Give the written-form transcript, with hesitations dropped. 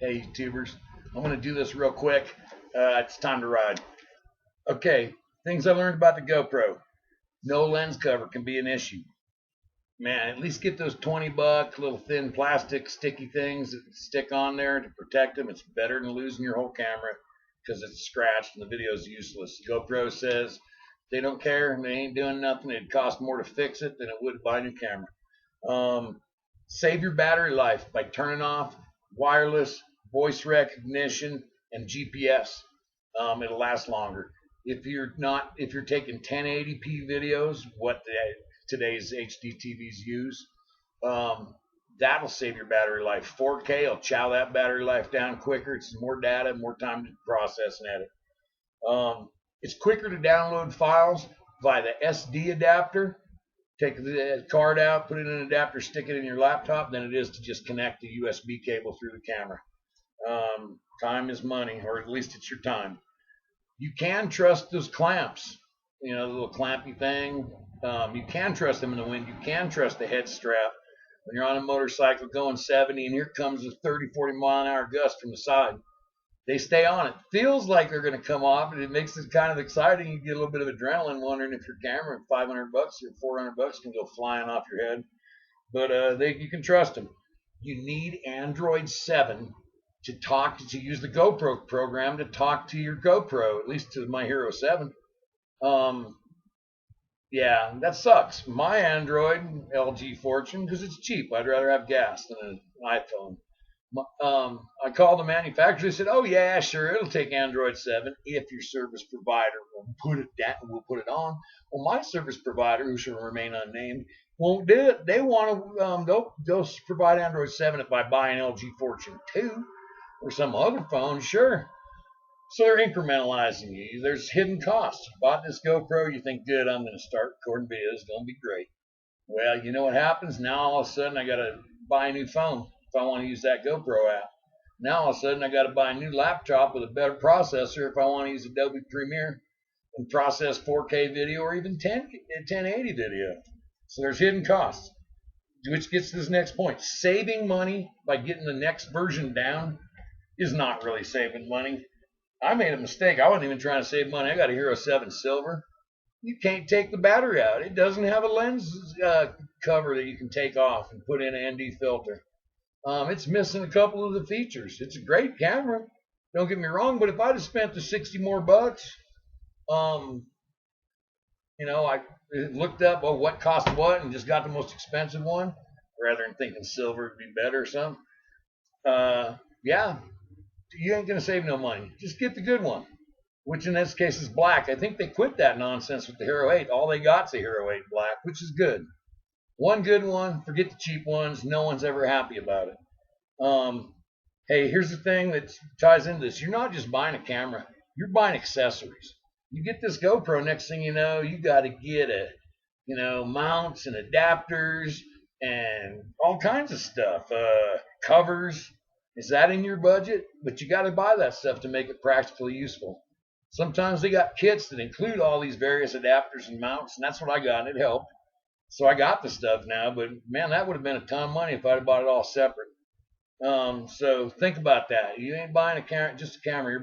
Hey, YouTubers. I'm going to do this real quick. It's time to ride. Okay, things I learned about the GoPro. No lens cover can be an issue. Man, at least get those $20 little thin plastic sticky things that stick on there to protect them. It's better than losing your whole camera because it's scratched and the video is useless. GoPro says they don't care and they ain't doing nothing. It'd cost more to fix it than it would to buy a new camera. Save your battery life by turning off wireless, voice recognition, and GPS. It'll last longer. If you're taking 1080p videos, what today's HD TVs use, that'll save your battery life. 4K will chow that battery life down quicker. It's more data, more time to process and edit. It's quicker to download files via the SD adapter. Take the card out, put it in an adapter, stick it in your laptop, than it is to just connect the USB cable through the camera. Time is money, or at least it's your time. You can trust those clamps, the little clampy thing. You can trust them in the wind. You can trust the head strap. When you're on a motorcycle going 70 and here comes a 30, 40 mile an hour gust from the side, they stay on. It feels like they're going to come off, and it makes it kind of exciting. You get a little bit of adrenaline wondering if your camera at $500 or $400 can go flying off your head. But you can trust them. You need Android 7 to use the GoPro program to talk to your GoPro, at least to my Hero 7. Yeah, that sucks. My Android, LG Fortune, because it's cheap. I'd rather have gas than an iPhone. I called the manufacturer. They said, "Oh yeah, sure, it'll take Android 7 if your service provider will put it on." Well, my service provider, who shall remain unnamed, won't do it. They want to. They'll provide Android 7 if I buy an LG Fortune 2 or some other phone, sure. So they're incrementalizing you. There's hidden costs. You bought this GoPro, you think, good, I'm going to start recording videos. It's going to be great. Well, you know what happens? Now all of a sudden I got to buy a new phone if I want to use that GoPro app. Now all of a sudden I got to buy a new laptop with a better processor if I want to use Adobe Premiere and process 4K video or even 1080 video. So there's hidden costs, which gets to this next point. Saving money by getting the next version down is not really saving money. I made a mistake. I wasn't even trying to save money. I got a Hero 7 Silver. You can't take the battery out. It doesn't have a lens cover that you can take off and put in an ND filter. It's missing a couple of the features. It's a great camera, don't get me wrong, but if I'd have spent the 60 more bucks, I looked up what cost what and just got the most expensive one, rather than thinking silver would be better or something. Yeah, you ain't gonna save no money. Just get the good one, which in this case is black. I think they quit that nonsense with the Hero 8. All they got's a Hero 8 black, which is good. One good one, forget the cheap ones. No one's ever happy about it. Hey, here's the thing that ties into this. You're not just buying a camera, you're buying accessories. You get this GoPro, next thing you know, you got to get mounts and adapters and all kinds of stuff. Covers. Is that in your budget? But you got to buy that stuff to make it practically useful. Sometimes they got kits that include all these various adapters and mounts, and that's what I got, and it helped. So I got the stuff now, but man, that would have been a ton of money if I'd have bought it all separate. So think about that. You ain't buying just a camera. You're